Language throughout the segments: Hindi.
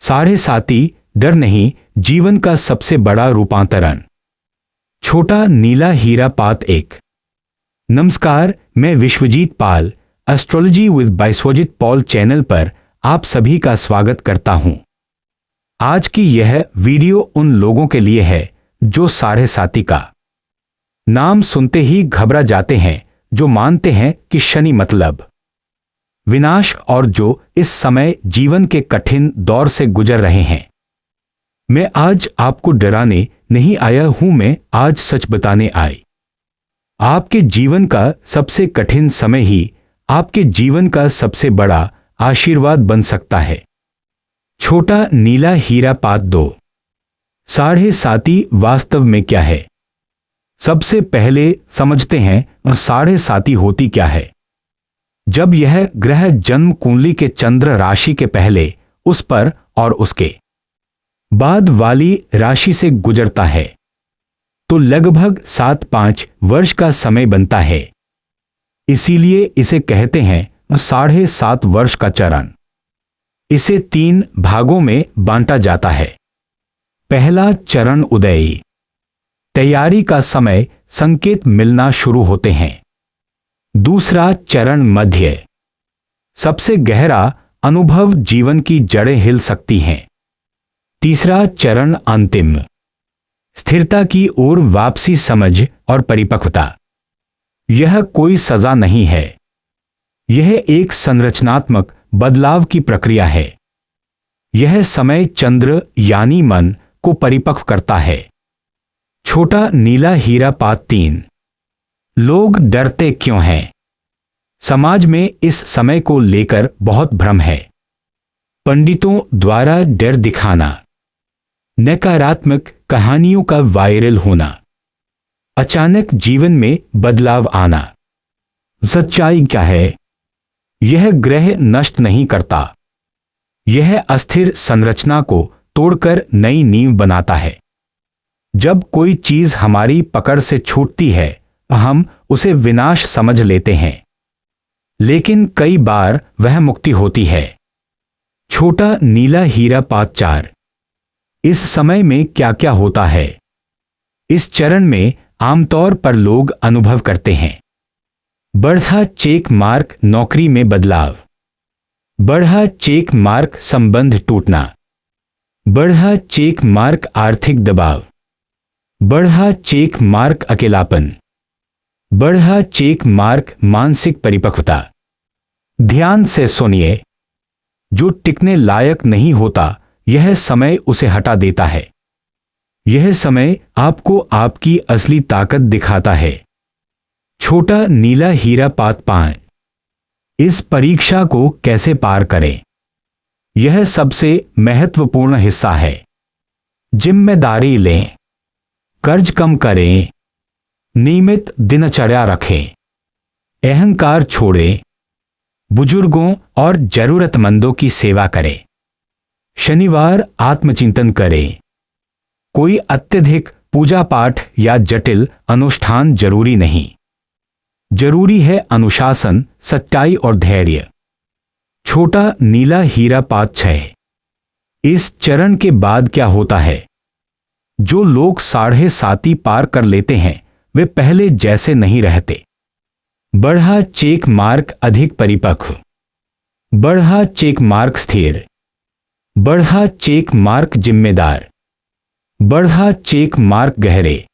साढ़े साती, डर नहीं, जीवन का सबसे बड़ा रूपांतरण। छोटा नीला हीरा पात 1। नमस्कार, मैं विश्वजीत पाल एस्ट्रोलॉजी विद बाइस्वजित पॉल चैनल पर आप सभी का स्वागत करता हूं। आज की यह वीडियो उन लोगों के लिए है जो साढ़े साती का नाम सुनते ही घबरा जाते हैं, जो मानते हैं कि शनि मतलब विनाश और जो इस समय जीवन के कठिन दौर से गुजर रहे हैं। मैं आज आपको डराने नहीं आया हूं, मैं आज सच बताने आई। आपके जीवन का सबसे कठिन समय ही आपके जीवन का सबसे बड़ा आशीर्वाद बन सकता है। छोटा नीला हीरा पात 2। साढ़े साती वास्तव में क्या है? सबसे पहले समझते हैं साढ़े साती होती क्या है। जब यह ग्रह जन्म कुंडली के चंद्र राशि के पहले, उस पर और उसके बाद वाली राशि से गुजरता है तो लगभग 7-5 वर्ष का समय बनता है। इसीलिए इसे कहते हैं 7.5 वर्ष का चरण। इसे 3 भागों में बांटा जाता है। पहला चरण उदयी, तैयारी का समय, संकेत मिलना शुरू होते हैं। दूसरा चरण मध्य, सबसे गहरा अनुभव, जीवन की जड़ें हिल सकती हैं। तीसरा चरण अंतिम, स्थिरता की ओर वापसी, समझ और परिपक्वता। यह कोई सजा नहीं है, यह एक संरचनात्मक बदलाव की प्रक्रिया है। यह समय चंद्र यानी मन को परिपक्व करता है। छोटा नीला हीरा पात 3। लोग डरते क्यों हैं? समाज में इस समय को लेकर बहुत भ्रम है। पंडितों द्वारा डर दिखाना, नकारात्मक कहानियों का वायरल होना, अचानक जीवन में बदलाव आना। सच्चाई क्या है? यह ग्रह नष्ट नहीं करता, यह अस्थिर संरचना को तोड़कर नई नींव बनाता है। जब कोई चीज हमारी पकड़ से छूटती है, हम उसे विनाश समझ लेते हैं, लेकिन कई बार वह मुक्ति होती है। छोटा नीला हीरा पात 4। इस समय में क्या क्या होता है? इस चरण में आमतौर पर लोग अनुभव करते हैं बढ़ा चेक मार्क, नौकरी में बदलाव, बढ़ा चेक मार्क, संबंध टूटना, बढ़ा चेक मार्क, आर्थिक दबाव, बढ़ा चेक मार्क, अकेलापन, बढ़ा चेक मार्क, मानसिक परिपक्वता। ध्यान से सुनिए, जो टिकने लायक नहीं होता, यह समय उसे हटा देता है। यह समय आपको आपकी असली ताकत दिखाता है। छोटा नीला हीरा पात 5। इस परीक्षा को कैसे पार करें? यह सबसे महत्वपूर्ण हिस्सा है। जिम्मेदारी लें, कर्ज कम करें, नियमित दिनचर्या रखें, अहंकार छोड़ें, बुजुर्गों और जरूरतमंदों की सेवा करें। शनिवार आत्मचिंतन करें। कोई अत्यधिक पूजा पाठ या जटिल अनुष्ठान जरूरी नहीं। जरूरी है अनुशासन, सच्चाई और धैर्य। छोटा नीला हीरा पात 6। इस चरण के बाद क्या होता है? जो लोग साढ़े साती पार कर लेते हैं, वे पहले जैसे नहीं रहते। बढ़ा चेक मार्क, अधिक परिपक्व, बढ़ा चेक मार्क, स्थिर, बढ़ा चेक मार्क, जिम्मेदार, बढ़ा चेक मार्क, गहरे।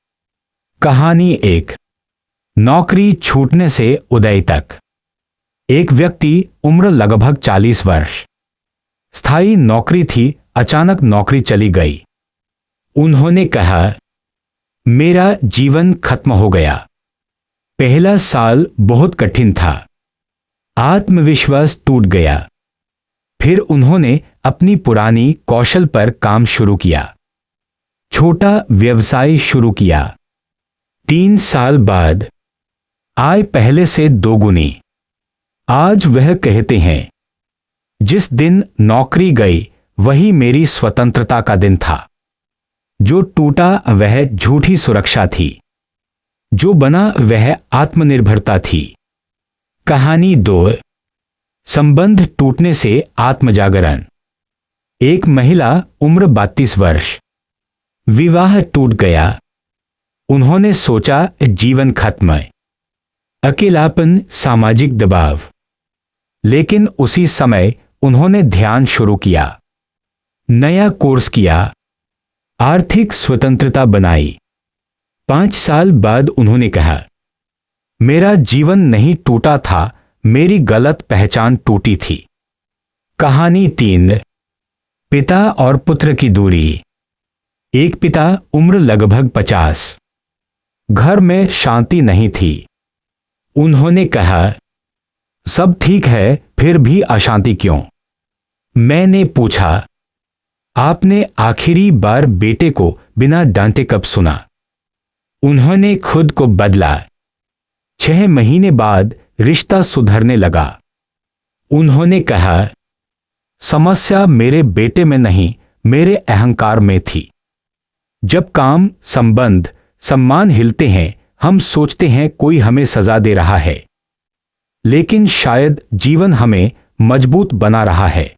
कहानी 1। नौकरी छूटने से उदय तक। एक व्यक्ति, उम्र लगभग 40 वर्ष, स्थायी नौकरी थी, अचानक नौकरी चली गई। उन्होंने कहा, मेरा जीवन खत्म हो गया। पहला साल बहुत कठिन था, आत्मविश्वास टूट गया। फिर उन्होंने अपनी पुरानी कौशल पर काम शुरू किया, छोटा व्यवसाय शुरू किया। 3 साल बाद आय पहले से दोगुनी। आज वह कहते हैं, जिस दिन नौकरी गई वही मेरी स्वतंत्रता का दिन था। जो टूटा वह झूठी सुरक्षा थी, जो बना वह आत्मनिर्भरता थी। कहानी 2। संबंध टूटने से आत्मजागरण। एक महिला, उम्र 32 वर्ष। विवाह टूट गया। उन्होंने सोचा जीवन खत्म है। अकेलापन, सामाजिक दबाव। लेकिन उसी समय उन्होंने ध्यान शुरू किया, नया कोर्स किया, आर्थिक स्वतंत्रता बनाई। 5 साल बाद उन्होंने कहा, मेरा जीवन नहीं टूटा था, मेरी गलत पहचान टूटी थी। कहानी 3। पिता और पुत्र की दूरी। एक पिता, उम्र लगभग 50। घर में शांति नहीं थी। उन्होंने कहा, सब ठीक है, फिर भी अशांति क्यों? मैंने पूछा, आपने आखिरी बार बेटे को बिना डांटे कब सुना? उन्होंने खुद को बदला। 6 महीने बाद रिश्ता सुधरने लगा। उन्होंने कहा, समस्या मेरे बेटे में नहीं, मेरे अहंकार में थी। जब काम, संबंध, सम्मान हिलते हैं, हम सोचते हैं कोई हमें सजा दे रहा है, लेकिन शायद जीवन हमें मजबूत बना रहा है।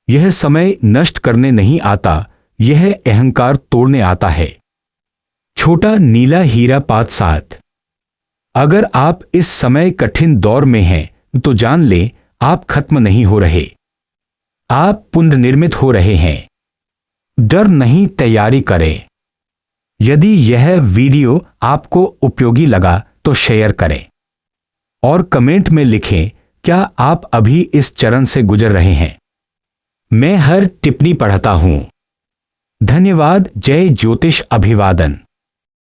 यह समय नष्ट करने नहीं आता, यह अहंकार तोड़ने आता है। छोटा नीला हीरा पात 7। अगर आप इस समय कठिन दौर में हैं तो जान लें, आप खत्म नहीं हो रहे, आप पुनर्निर्मित हो रहे हैं। डर नहीं, तैयारी करें। यदि यह वीडियो आपको उपयोगी लगा तो शेयर करें और कमेंट में लिखें, क्या आप अभी इस चरण से गुजर रहे हैं? मैं हर टिप्पणी पढ़ता हूं। धन्यवाद। जय ज्योतिष। अभिवादन।